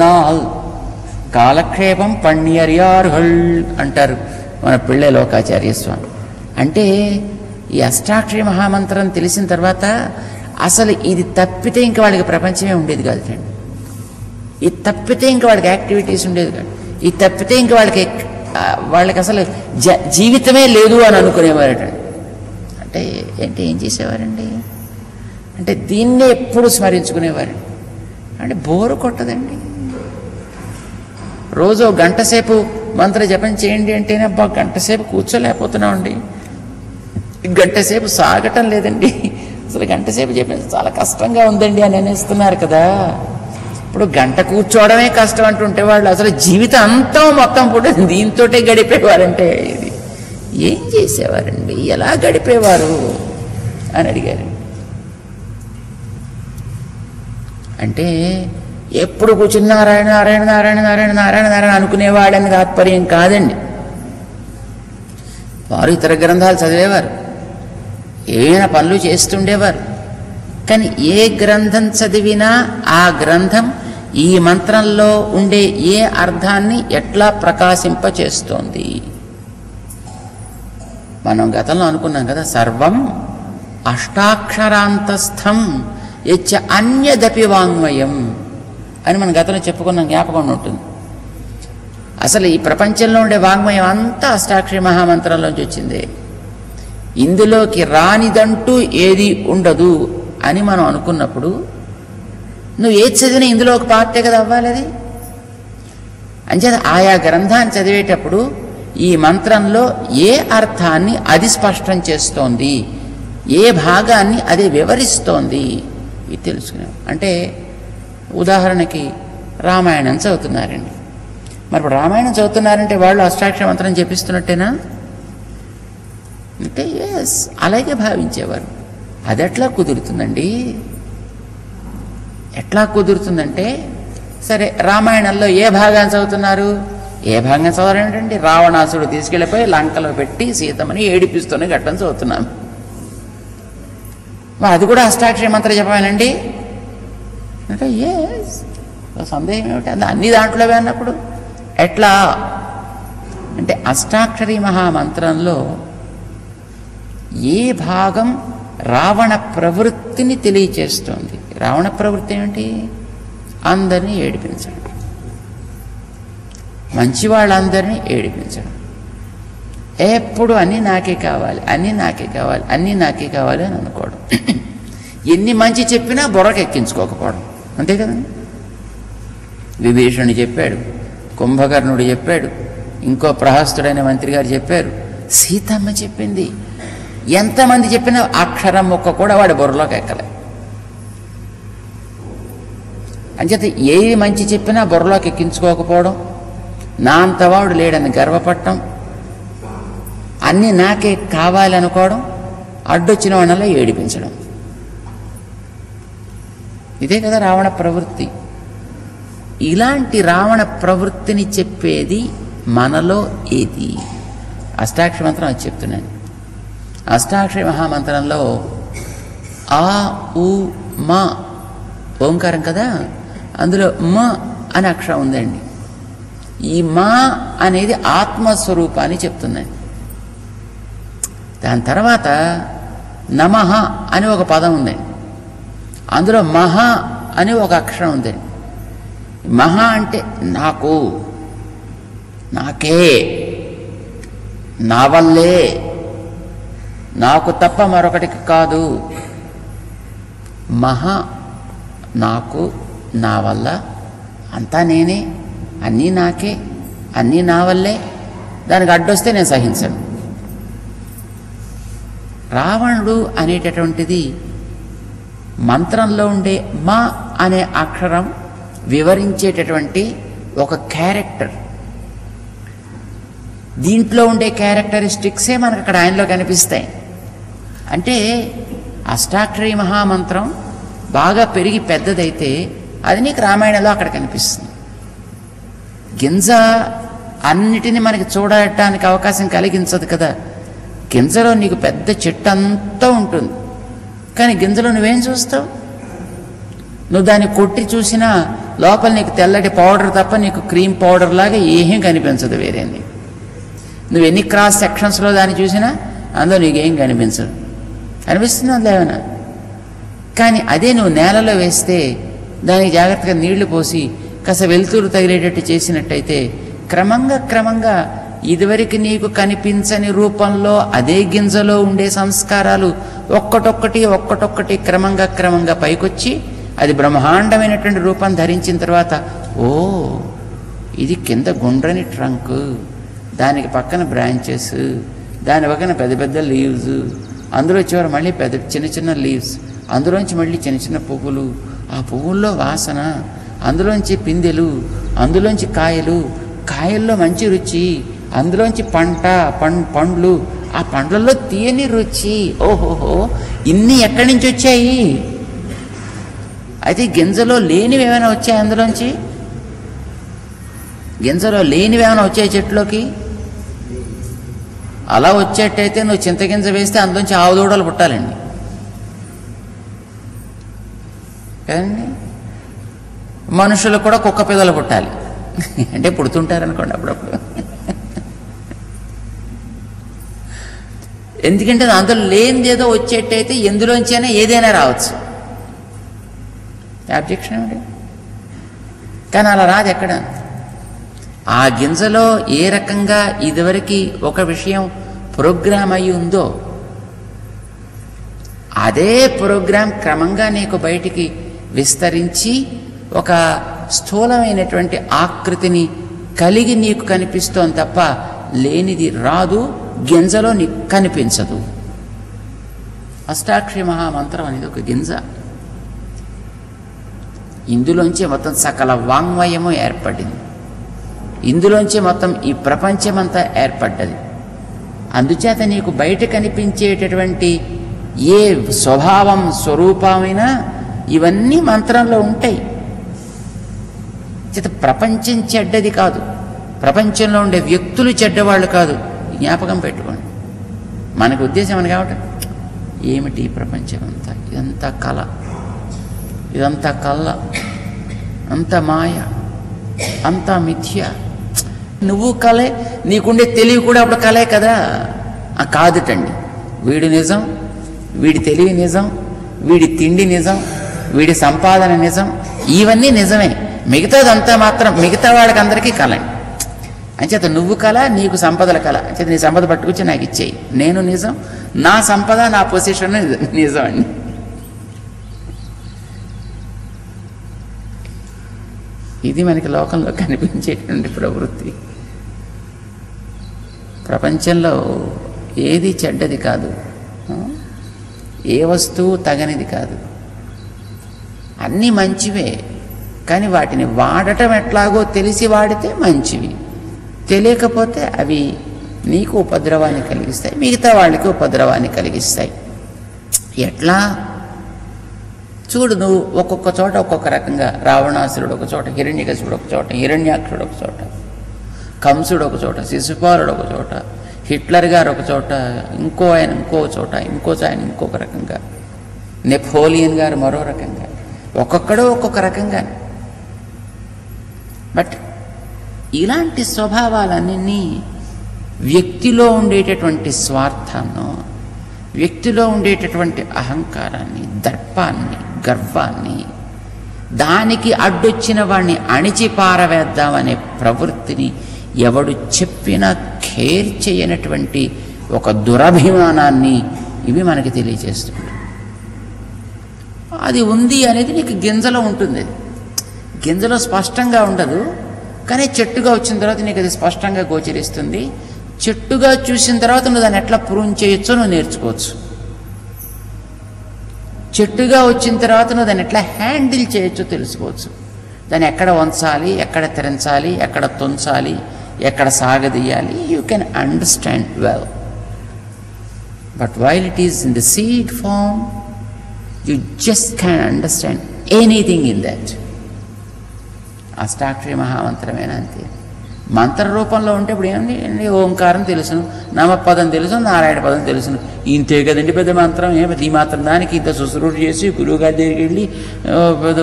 నాల్ కాలక్షేపం పణ్యర్యార్హల్ అంటారు మన పిళ్ళే లోకాచార్య స్వామి. అంటే ఈ అష్టాక్షరి మహామంత్రం తెలిసిన తర్వాత అసలు ఇది తప్పితే ఇంక వాడికి ప్రపంచమే ఉండేది కాదు అండి. ఇది తప్పితే ఇంక వాడికి యాక్టివిటీస్ ఉండేది కాదు. ఇది తప్పితే ఇంక వాళ్ళకి అసలు జీవితమే లేదు అని అనుకునేవారటండి. అంటే ఏంటి ఏం చేసేవారండి అంటే దీన్నే ఎప్పుడు స్మరించుకునేవారండి. అంటే బోరు కొట్టదండి. రోజు గంట సేపు మంత్ర జపం చేయండి అంటేనే అబ్బా గంట సేపు కూర్చోలేకపోతున్నామండి, గంట సేపు సాగటం లేదండి, అసలు గంట సేపు చెప్పిన చాలా కష్టంగా ఉందండి అని అనేస్తున్నారు కదా. ఇప్పుడు గంట కూర్చోవడమే కష్టం అంటుంటే వాళ్ళు అసలు జీవితం అంతా మొత్తం కూడా దీంతోటే గడిపేవారంటే ఇది ఏం చేసేవారండి, ఎలా గడిపేవారు అని అడిగారు. అంటే ఎప్పుడు కూర్చుని నారాయణ నారాయణ నారాయణ నారాయణ నారాయణ నారాయణ అనుకునేవాడని తాత్పర్యం కాదండి. వారు ఇతర గ్రంథాలు చదివేవారు, ఏమైనా పనులు చేస్తుండేవారు. కానీ ఏ గ్రంథం చదివినా ఆ గ్రంథం ఈ మంత్రంలో ఉండే ఏ అర్థాన్ని ఎట్లా ప్రకాశింపచేస్తోంది. మనం గతంలో అనుకున్నాం కదా, సర్వం అష్టాక్షరాంతస్థం యచ్చ అన్యదపి వాంగ్మయం అని మనం గతంలో చెప్పుకున్నాం, జ్ఞాపకం ఉంటుంది. అసలు ఈ ప్రపంచంలో ఉండే వాంగ్మయం అంతా అష్టాక్షరి మహామంత్రంలోంచి వచ్చింది. ఇందులోకి రానిదంటూ ఏది ఉండదు అని మనం అనుకున్నప్పుడు నువ్వు ఏది చదివినా ఇందులో ఒక పార్టే కదా అవ్వాలి. అది అంచేత ఆయా గ్రంథాన్ని చదివేటప్పుడు ఈ మంత్రంలో ఏ అర్థాన్ని అది స్పష్టం చేస్తోంది, ఏ భాగాన్ని అది వివరిస్తోంది ఇది తెలుసుకున్నాం. అంటే ఉదాహరణకి రామాయణం చదువుతున్నారండి. మరి ఇప్పుడు రామాయణం చదువుతున్నారంటే వాళ్ళు అష్టాక్షర మంత్రం చెప్పిస్తున్నట్టేనా అంటే ఎస్, అలాగే భావించేవారు. అది ఎట్లా కుదురుతుందండి? ఎట్లా కుదురుతుందంటే, సరే రామాయణంలో ఏ భాగాన్ని చదువుతున్నారు, ఏ భాగం చదవడం ఏంటండి, రావణాసుడు తీసుకెళ్ళిపోయి లంకలో పెట్టి సీతమ్మని ఏడిపిస్తూనే ఘట్టం చదువుతున్నాం. అది కూడా అష్టాక్షరి మంత్ర జపమేనండి అంటే ఎస్, సందేహం ఏమిటి, అన్ని దాంట్లోవే అన్నప్పుడు ఎట్లా అంటే అష్టాక్షరి మహామంత్రంలో ఏ భాగం రావణ ప్రవృత్తిని తెలియచేస్తోంది. రావణ ప్రవృత్తి ఏమిటి? అందరినీ ఏడిపించడం, మంచి వాళ్ళందరినీ ఏడిపించడం, ఎప్పుడు అన్నీ నాకే కావాలి, అన్నీ నాకే కావాలి, అన్నీ నాకే కావాలి అని అనుకోవడం, ఎన్ని మంచి చెప్పినా బుర్రకెక్కించుకోకపోవడం, అంతే కదండి. విభీషణుడు చెప్పాడు, కుంభకర్ణుడు చెప్పాడు, ఇంకో ప్రహస్తుడైన మంత్రి గారు చెప్పారు, సీతమ్మ చెప్పింది. ఎంతమంది చెప్పినా అక్షరం మొక్క కూడా వాడి బుర్రలోకి ఎక్కలే. అంచేత ఏది మంచి చెప్పినా బుర్రలోకి ఎక్కించుకోకపోవడం, నా అంతవాడు లేడని గర్వపడటం, అన్నీ నాకే కావాలనుకోవడం, అడ్డొచ్చిన వాళ్ళలో ఏడిపించడం, ఇదే కదా రావణ ప్రవృత్తి. ఇలాంటి రావణ ప్రవృత్తిని చెప్పేది మనలో ఏది? అష్టాక్షరి మంత్రం అది చెప్తున్నాను. అష్టాక్షరి మహామంత్రంలో ఆ ఉ మా ఓంకారం కదా, అందులో మ అనే అక్షరం ఉందండి. ఈ మా అనేది ఆత్మస్వరూపాన్ని చెప్తుందండి. దాని తర్వాత నమః అని ఒక పదం ఉందండి, అందులో మహ అని ఒక అక్షరం ఉందండి. మహ అంటే నాకు, నాకే, నా వల్లే, నాకు తప్ప మరొకటికి కాదు. మహ నాకు, నా వల్ల, అంతా నేనే, అన్నీ నాకే, అన్నీ నా వల్లే, దానికి అడ్డొస్తే నేను సహించను. రావణుడు అనేటటువంటిది మంత్రంలో ఉండే మా అనే అక్షరం వివరించేటటువంటి ఒక క్యారెక్టర్. దీంట్లో ఉండే క్యారెక్టరిస్టిక్సే మనకు అక్కడ ఆయనలో కనిపిస్తాయి. అంటే అష్టాక్షరి మహామంత్రం బాగా పెరిగి పెద్దదైతే అది నీకు రామాయణంలో అక్కడ కనిపిస్తుంది. గింజ అన్నిటినీ మనకి చూడటానికి అవకాశం కలిగించదు కదా. గింజలో నీకు పెద్ద చెట్టు అంతా ఉంటుంది, కానీ గింజలో నువ్వేం చూస్తావు? నువ్వు దాన్ని కొట్టి చూసినా లోపల నీకు తెల్లటి పౌడర్ తప్ప నీకు క్రీమ్ పౌడర్ లాగా ఏం కనిపించదు వేరేంది. నువ్వు ఎన్ని క్రాస్ సెక్షన్స్లో దాన్ని చూసినా అందులో నీకేం కనిపించదు. అనిపిస్తుంది అందులో ఏమైనా? కానీ అదే నువ్వు నేలలో వేస్తే దానికి జాగ్రత్తగా నీళ్లు పోసి కాస్త వెలుతురు తగిలేటట్టు చేసినట్టయితే క్రమంగా ఇదివరకు నీకు కనిపించని రూపంలో అదే గింజలో ఉండే సంస్కారాలు ఒక్కటొక్కటి క్రమంగా పైకొచ్చి అది బ్రహ్మాండమైనటువంటి రూపం ధరించిన తర్వాత, ఓ ఇది కింద గుండ్రని ట్రంక్, దానికి పక్కన బ్రాంచెస్, దాని పక్కన పెద్ద పెద్ద లీవ్స్, అందులో చివరి మళ్ళీ చిన్న లీవ్స్, అందులోంచి మళ్ళీ చిన్న పువ్వులు, ఆ పువ్వుల్లో వాసన, అందులోంచి పిందెలు, అందులోంచి కాయల్లో మంచి రుచి, అందులోంచి పండ్లు, ఆ పండ్లలో తీయని రుచి. ఓహోహో, ఇన్ని ఎక్కడి నుంచి వచ్చాయి? అయితే గింజలో లేనివి ఏమైనా వచ్చాయి? అందులోంచి గింజలో లేనివి ఏమైనా వచ్చాయి చెట్లోకి? అలా వచ్చేటైతే నువ్వు చింతగింజ వేస్తే అందులోంచి ఆవుదూడలు పుట్టాలండి కదండి. మనుషులు కూడా కుక్క పిల్లలు పుట్టాలి అంటే పుడుతుంటారనుకోండి అప్పుడప్పుడు. ఎందుకంటే అందులో లేనిదేదో వచ్చేటైతే ఎందులోంచి అయినా ఏదైనా రావచ్చు. ఆబ్జెక్షన్ ఏమిటి? కానీ అలా రాదు ఎక్కడ. ఆ గింజలో ఏ రకంగా ఇదివరకు ఒక విషయం ప్రోగ్రామ్ అయి ఉందో అదే ప్రోగ్రాం క్రమంగా నీకు బయటికి విస్తరించి ఒక స్థూలమైనటువంటి ఆకృతిని కలిగి నీకు కనిపిస్తోంది తప్ప లేనిది రాదు, గింజలో నీకు కనిపించదు. అష్టాక్షరి మహామంత్రం అనేది ఒక గింజ. ఇందులోంచి మొత్తం సకల వాంగ్మయము ఏర్పడింది. ఇందులోంచి మొత్తం ఈ ప్రపంచమంతా ఏర్పడ్డది. అందుచేత నీకు బయట కనిపించేటటువంటి ఏ స్వభావం స్వరూపమైనా ఇవన్నీ మంత్రంలో ఉంటాయి. చేత ప్రపంచం చెడ్డది కాదు, ప్రపంచంలో ఉండే వ్యక్తులు చెడ్డవాళ్ళు కాదు. జ్ఞాపకం పెట్టుకోండి. మనకు ఉద్దేశం అని కాబట్టి ఏమిటి ఈ ప్రపంచం అంతా? ఇదంతా కళ, ఇదంతా కళ్ళ, అంత మాయ, అంతా మిథ్య. నువ్వు కళే, నీకుండే తెలివి కూడా అప్పుడు కళే కదా. కాదుటండి, వీడు నిజం, వీడి తెలివి నిజం, వీడి తిండి నిజం, వీడి సంపాదన నిజం, ఇవన్నీ నిజమే. మిగతాదంతా మాత్రం మిగతా వాళ్ళకి అందరికీ కళ. అంచేత నువ్వు కళ, నీకు సంపదల కళ. అంచేత నీ సంపద పట్టుకొచ్చి నాకు ఇచ్చేయి, నేను నిజం, నా సంపద నా పొజిషన్ నిజం అండి. ఇది మనకి లోకంలో కనిపించేటువంటి ప్రవృత్తి. ప్రపంచంలో ఏది చెడ్డది కాదు, ఏ వస్తువు తగనిది కాదు, అన్నీ మంచివే. కానీ వాటిని వాడటం ఎట్లాగో తెలిసి వాడితే మంచివి, తెలియకపోతే అవి నీకు ఉపద్రవాన్ని కలిగిస్తాయి, మిగతా వాళ్ళకి ఉపద్రవాన్ని కలిగిస్తాయి. ఎట్లా చూడు, నువ్వు ఒక్కొక్క చోట ఒక్కొక్క రకంగా, రావణాసురుడు ఒక చోట, హిరణ్యకశిపుడు ఒక చోట, హిరణ్యాక్షుడు ఒక చోట, కంసుడు ఒక చోట, శిశుపాలుడు ఒక చోట, హిట్లర్ గారు ఒక చోట, ఆయన ఇంకో చోట, ఆయన ఇంకొక రకంగా, నెపోలియన్ గారు మరో రకంగా, ఒక్కొక్కడో ఒక్కొక్క రకంగా. బట్ ఇలాంటి స్వభావాలన్నీ వ్యక్తిలో ఉండేటటువంటి స్వార్థాన్ని, వ్యక్తిలో ఉండేటటువంటి అహంకారాన్ని, దర్పాన్ని, గర్వాన్ని, దానికి అడ్డొచ్చిన వాడిని అణిచి పారవేద్దామనే ప్రవృత్తిని ఎవడు చెప్పినా ఖేర్ చేయనటువంటి ఒక దురభిమానాన్ని ఇవి మనకి తెలియజేస్తుంది. అది ఉంది అనేది నీకు గింజలో ఉంటుంది. గింజలో స్పష్టంగా ఉండదు, కానీ చెట్టుగా వచ్చిన తర్వాత నీకు అది స్పష్టంగా గోచరిస్తుంది. చెట్టుగా చూసిన తర్వాత నువ్వు దాన్ని ఎట్లా ప్రూవ్ చేయొచ్చో నువ్వు నేర్చుకోవచ్చు. చెట్టుగా వచ్చిన తర్వాత నువ్వు దాన్ని ఎట్లా హ్యాండిల్ చేయొచ్చో తెలుసుకోవచ్చు. దాన్ని ఎక్కడ వంచాలి, ఎక్కడ తెరించాలి, ఎక్కడ తుంచాలి, ఎక్కడ సాగదీయాలి, you can understand well. But while it is in the seed form, you just can understand anything in that. అష్టాక్షరి మహామంత్రమేనా అంతే. మంత్ర రూపంలో ఉంటే ఇప్పుడు ఏమండి ఓంకారం తెలుసును, నామపదం తెలుసు, నారాయణ పదం తెలుసును, ఇంతే కదండి పెద్ద మంత్రం. ఈ మాత్రం దానికి ఇంత శుశ్రూష చేసి గురువుగారి దగ్గరికి వెళ్ళి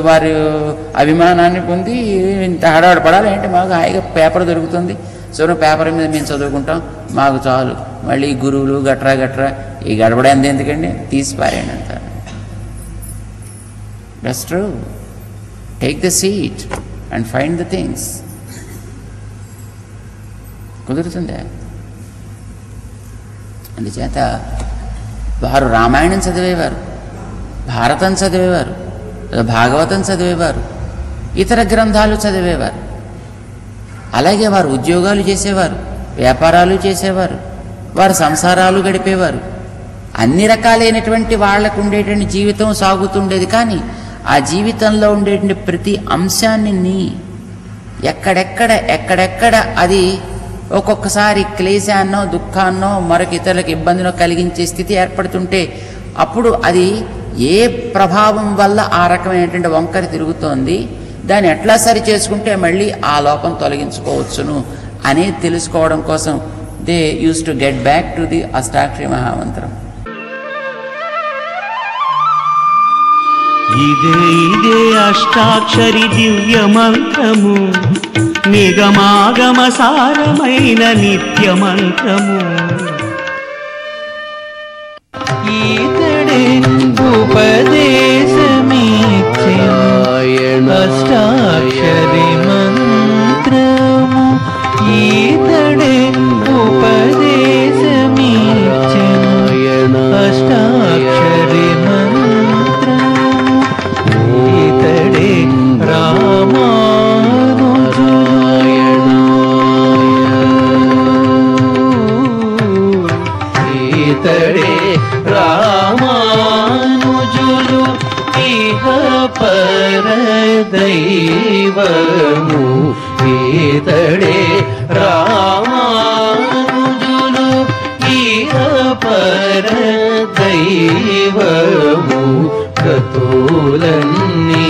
వారి అభిమానాన్ని పొంది ఇంత హడావిడి పడాలి ఏంటి? మాకు హాయిగా పేపర్ దొరుకుతుంది, సో పేపర్ మీద మేము చదువుకుంటాం, మాకు చాలు. మళ్ళీ గురువులు గట్రా ఈ గడబడేంది ఎందుకండి? తీసి పారేయండి అంటారు. That's true. Take the seat and find the things. కుదురుతుందా? అందుచేత వారు రామాయణం చదివేవారు, భారతం చదివేవారు, భాగవతం చదివేవారు, ఇతర గ్రంథాలు చదివేవారు. అలాగే వారు ఉద్యోగాలు చేసేవారు, వ్యాపారాలు చేసేవారు, వారు సంసారాలు గడిపేవారు. అన్ని రకాలైనటువంటి వాళ్లకు ఉండేటువంటి జీవితం సాగుతుండేది. కానీ ఆ జీవితంలో ఉండేటువంటి ప్రతి అంశాన్ని ఎక్కడెక్కడ అది ఒక్కొక్కసారి క్లేశాన్నో దుఃఖాన్నో మరొక ఇతరులకు ఇబ్బందినో కలిగించే స్థితి ఏర్పడుతుంటే అప్పుడు అది ఏ ప్రభావం వల్ల ఆ రకమైనటువంటి వంకర తిరుగుతోంది, దాన్ని ఎట్లా సరి చేసుకుంటే మళ్ళీ ఆ లోపం తొలగించుకోవచ్చును అనేది తెలుసుకోవడం కోసం they used to get back to the Ashtakshari mahamantram. ఇదే అష్టాక్షరి దివ్య మంత్రము, నిగమాగమ సారమైన నిత్య మంత్రము. ఈతడే ఉపదేశమిచ్చే అష్టాక్షరి మంత్రము. ఈతడే ఉపదేశమిచ్చే అష్టాక్షరి మంత్రము. ఈతడే ఈతడే రామానుజులు ఇహ పర దైవము. ఈతడే రామానుజులు ఇహ పర దైవము. కతులన్నీ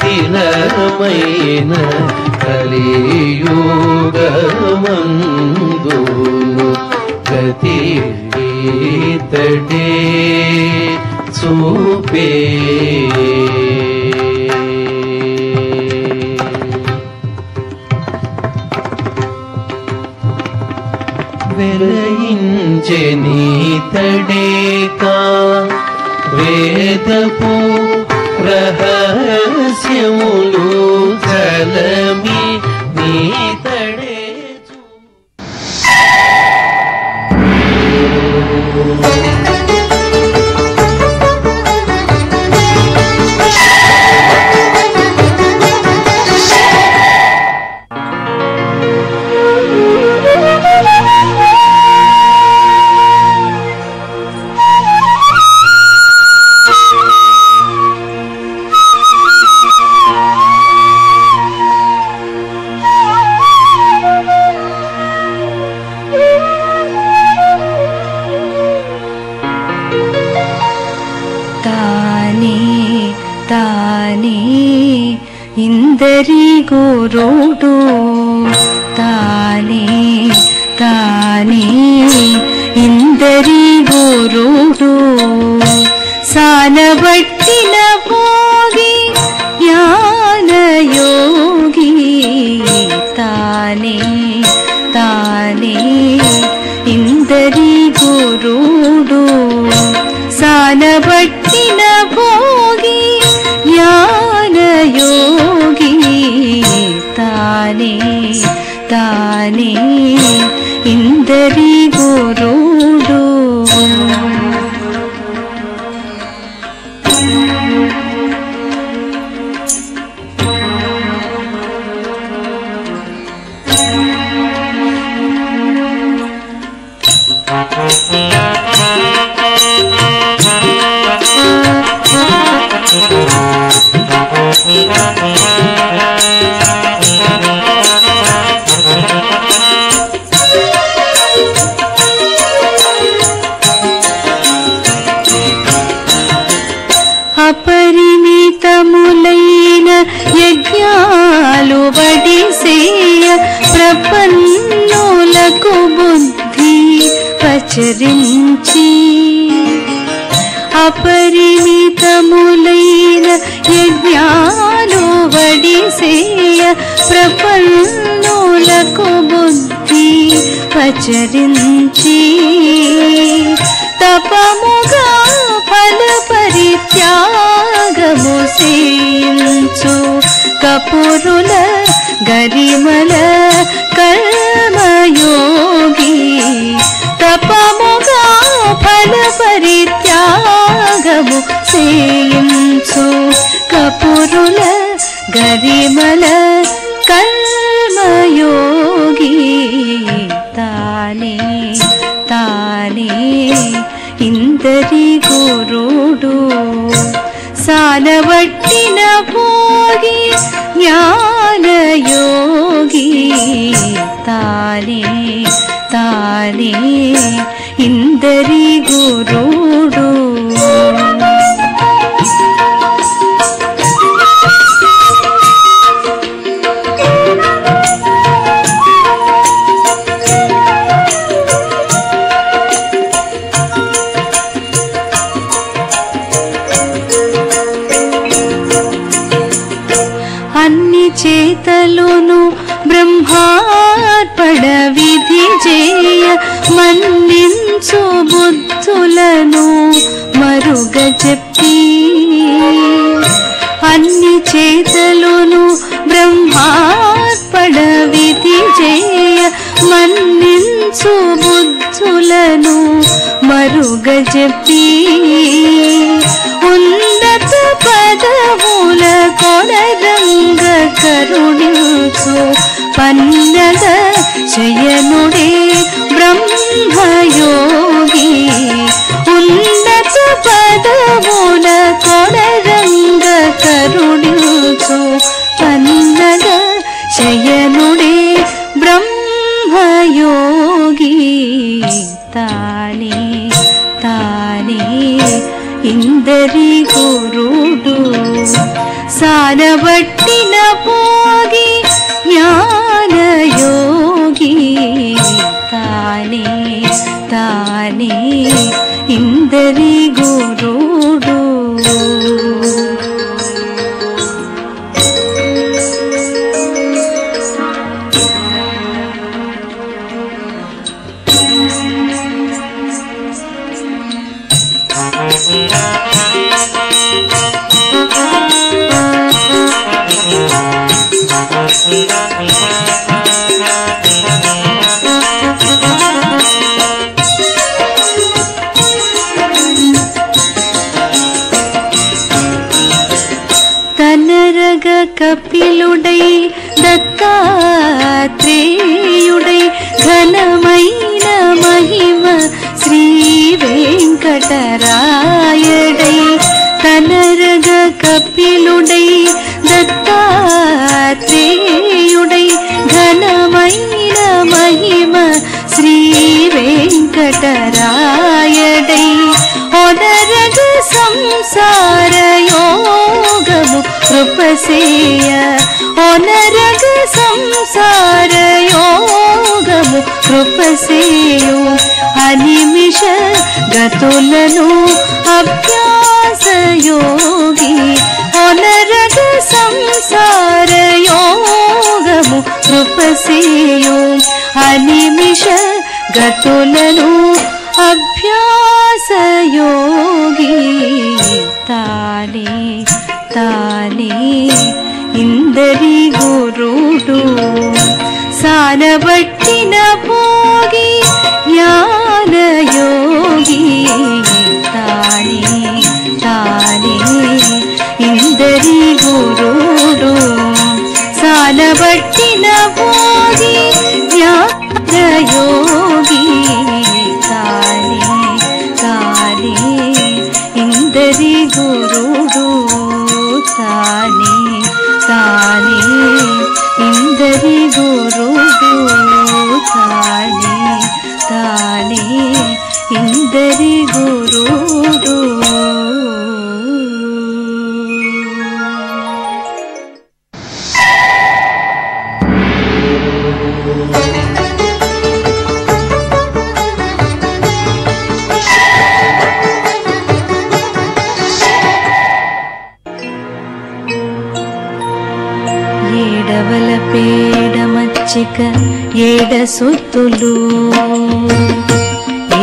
తిలమైన కలియుగమందు గతి ఈతడే చూపే. వెలయించెనీతడే కా వేదపు రహస్యములు చలమి నీతడే. ఇందరి గురుడు తానే తానే ఇందరి గురుడు సానబట్టిన భోగి జ్ఞానయోగి తానే తానే ఇందరి గురుడు సానబట్టిన భోగి జ్ఞానయోగి తానే తానే ఇందరి గురుడు. ప్రపన్నులకు బుద్ధి ప్రచరించి అపరిమితములైన యజ్ఞాలు వడిసేయ ప్రపన్నులకు బుద్ధి ప్రచరించి తపముగా ఫల పరిత్యాగము సేయించు కపురుల గరిమల కర్మయోగి తపముగా ఫల పరిత్యాగము సేయించు కపురుల గరిమల కర్మయోగి తానే తానే ఇందరి గురుడు సానవట్టిన భోగి జ్ఞానయోగి తానే తానే ఇందరి గురుడు అన్ని చేతలును బ్రహ్మార్పణ విధి చేయ మన్నించు బుద్ధులను మరుగ చెప్పి అన్ని చేతలును బ్రహ్మార్పణ విధి చేయ మన్నించు బుద్ధులను మరుగ చెప్పి ఉన్నత పదముల కొనరంగ కరుణించు పన్నగ శయనుడే బ్రహ్మయోగి ఉన్నత పదముల కొనరంగ కరుణించు పన్నగ శయనుడే బ్రహ్మయోగి తానే తానే ఇందరి గురుడు సానబట్టిన భోగి జ్ఞానయోగి తానే తానే ఇందరి గురుడు తనరగ కపిలుడై దత్తాత్రేయుడై ఘనమైన మహిమ శ్రీ వెంకటరాయడై తనరగ కపిలుడై దత్తాత్రేయుడై ఘనమైన మహిమ శ్రీ వెంకటరాయడై ఒదరగ సంసార యోగము కృపసేయ ఒనరగ సంసార యోగము కృపసేయు అనిమిష గతులను అభ్యాస యోగి ఒనరగ సంసార యోగము కృపసేయు అనిమిష గతులను అభ్యాస యోగి తానే తానే ఇందరి గురుడు సానబట్టిన భోగి జ్ఞానయోగి తానే తానే ఇందరి గురుడు సానబట్టిన భోగి జ్ఞానయోగి తానే తానే ఇందరి గురుడు తానే తానే ఇందరి గురుడు తానే తానే ఇందరి గురుడు ఏడవల పేడ మచ్చిక ఏడ సుత్తులు,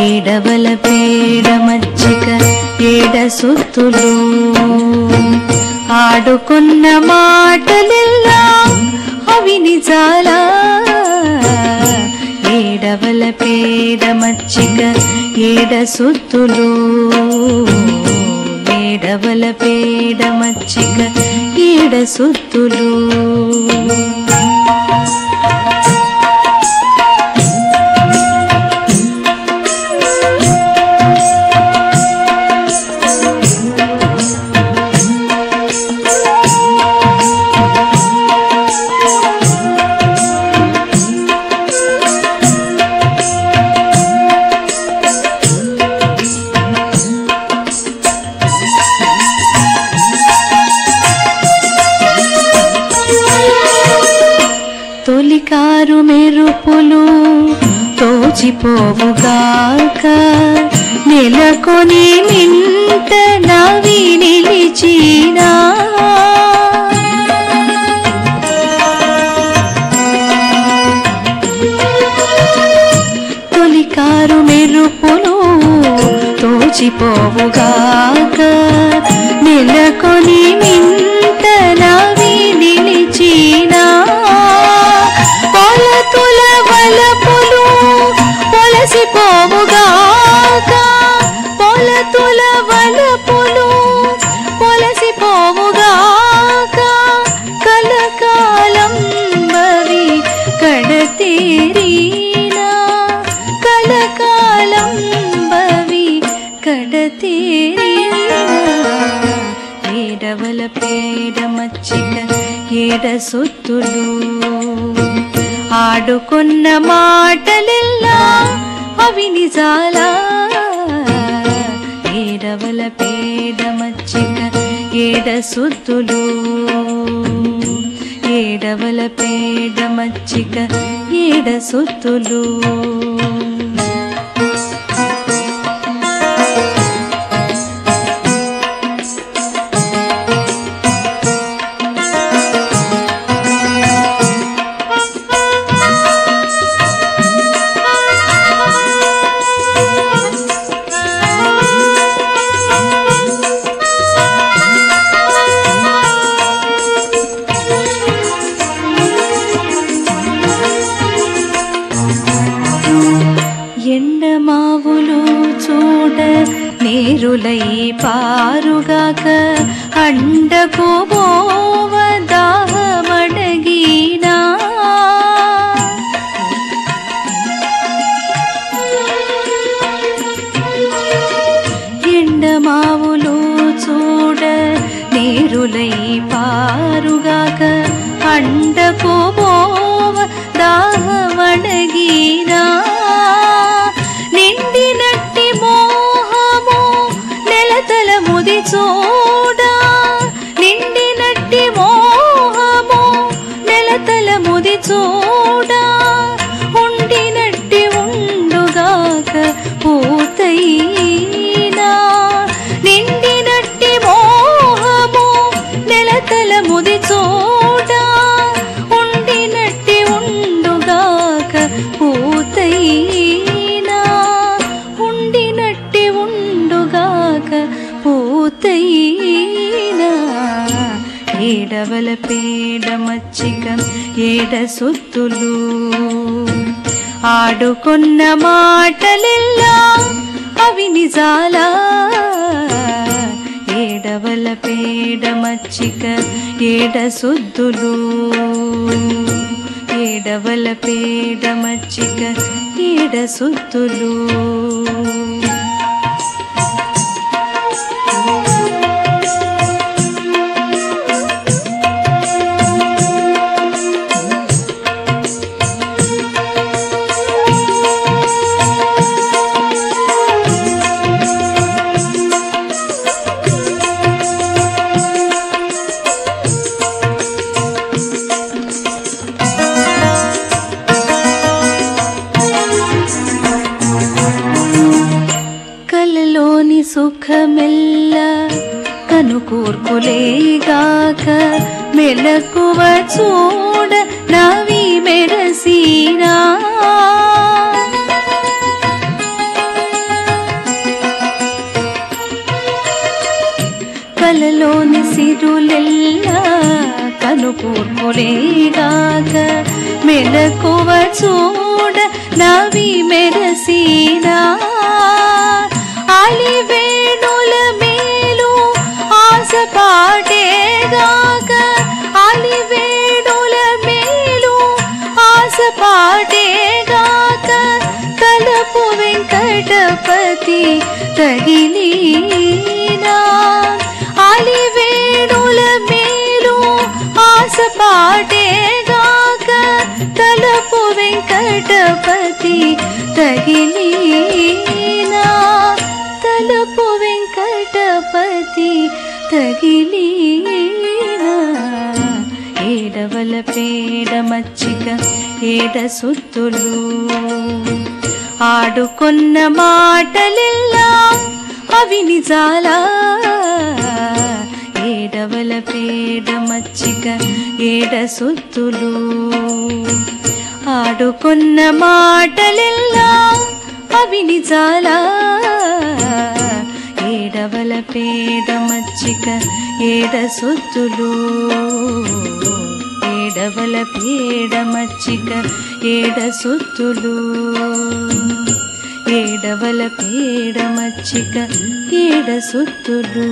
ఏడవల పేడ మచ్చిక ఏడ సుత్తులు, ఆడుకున్న మాటలెల్లా అవి నిజాలా. ఏడవల పేడ మచ్చిక ఏడ సుత్తులు, ఏడవల పేడ మచ్చిక ఏడ సుత్తులు. తొలికారు మెరుపులు తోచిపోవుగాక, నెలకొని మింట నవి నిలిచినా. తొలికారు మెరుపులు తోచిపోవుగాక, నెలకొని మింట నవి నిలిచినా. పొలతుల వలపులు పొలసిపోవుగాక, పొలతుల వలపులు పొలసిపోవుగాక, కలకాలం బవి కడతేరీనా, కలకాలం బవి కడతేరీనా. ఏడవల పేడ మచ్చిక ఏడ సుత్తులు, ఆడుకున్న మాటలెల్లా అవి నిజాలా. ఏడవల పేడ మచ్చిక ఏడ సుత్తులు, ఏడవల పేడ మచ్చిక ఏడ సుత్తులు. ఎండమావులు చూడ నీరులై పారుగాక, అండకు పోవ దాహమడగినా. ఎండమావులు చూడ నీరులై పారుగాక, అండకు పోవ దాహమడగినా. నిండినట్టి మోహము నెలతల ముది చూడా, నిండినట్టి మోహము నెలతల ముది చూడా. ఉండినట్టి ఉండుగాక పూతైనా, నిండినట్టి మోహము నెలతల ముది చూడా. ఉండినట్టి ఉండుగాక పూతైనా, ఉండినట్టి ఉండుగాక పూతైనా. ఏడవల పేడ మచ్చిక ఏడ సుత్తులు, ఆడుకున్న మాటలెల్లా అవి నిజాలా. ఏడవల పేడ మచ్చిక ఏడ సుత్తులు, ఏడవల పేడ మచ్చిక ఏడ సుత్తులు. కూర్కులేగాక మెలకువ చూడ నవి మెరసీనా కలలోని సిరులెల్లా కనుకూర్పులేగాక మెలకువ చూడ నవి మెరసీనా అలివేణుల మేలు ఆశ పాటేగాక అలివేణుల మేలు ఆశ పాటేగాక తలపు వెంకటపతి తగిలీనా అలివేణుల మేలు ఆశ పాటేగాక తలపు వెంకటపతి తగిలీనా తలపు వెంకటపతి తగిలీనా ఏడవల పేడ మచ్చిక ఏడ సుత్తులు ఆడుకున్న మాటలెల్లా అవి నిజాలా ఏడవల పేడ మచ్చిక ఏడ సుత్తులు ఆడుకున్న మాటలెల్లా అవి నిజాలా ఏడవల పేడ మచ్చిక ఏడ సుత్తులు ఏడవల పేడ మచ్చిక ఏడ సుత్తులు ఏడవల పేడ మచ్చిక ఏడ సుత్తులు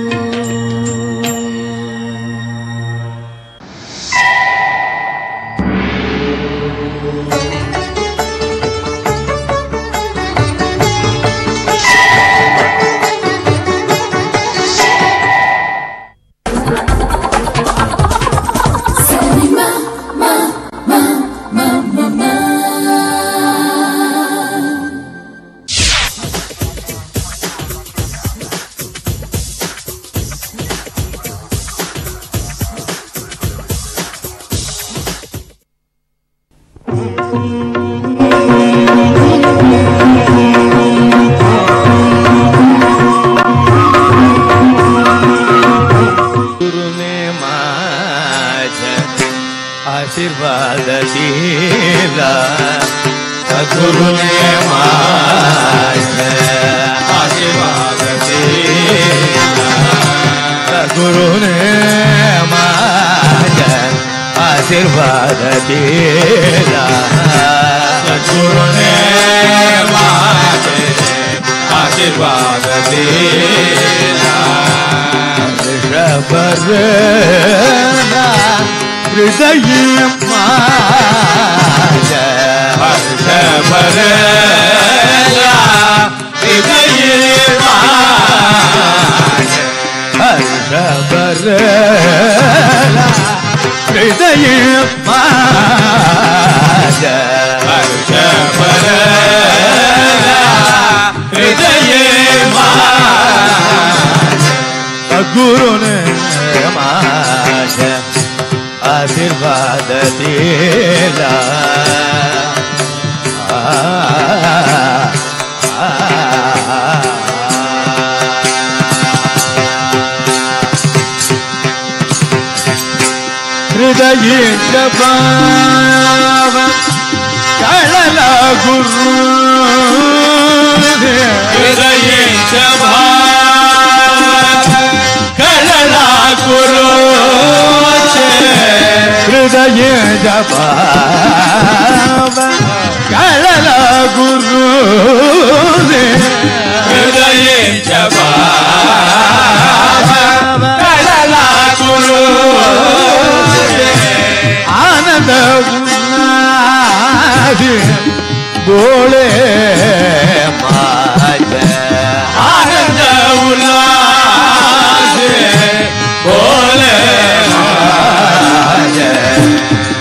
आशीर्वाद दिला सद्गुरुने माझे आशीर्वाद दिला सद्गुरुने माझे आशीर्वाद दिला सद्गुरुने माझे आशीर्वाद दिला ऋषभरना हृदय माझ्या हर्षभरला हृदय माझ्या हर्षभरला हृदय माझ्या हर्षभरला हृदय माझ्या गुरुने माझ्या आशीर्वाद दिला हृदयेच्या भाव कळला गुरु हृदयेच्या भाव कळला गुरु हृदय जबाब कळला गुरु हृदय जबाब कळला गुरु आनंद उल्हास बोले माझे आनंद उल्हास बोले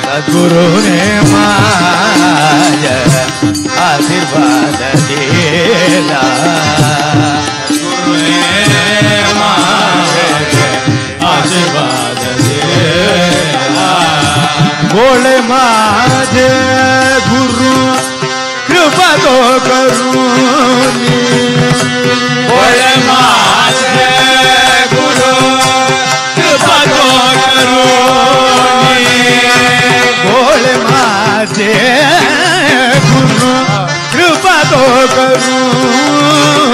सद्गुरुने माझ्या आशीर्वाद दिला सद्गुरुने माझ्या आशीर्वाद दिला बोले माझे गुरु कृपा तो करुणी बोले माझे गुरु करूं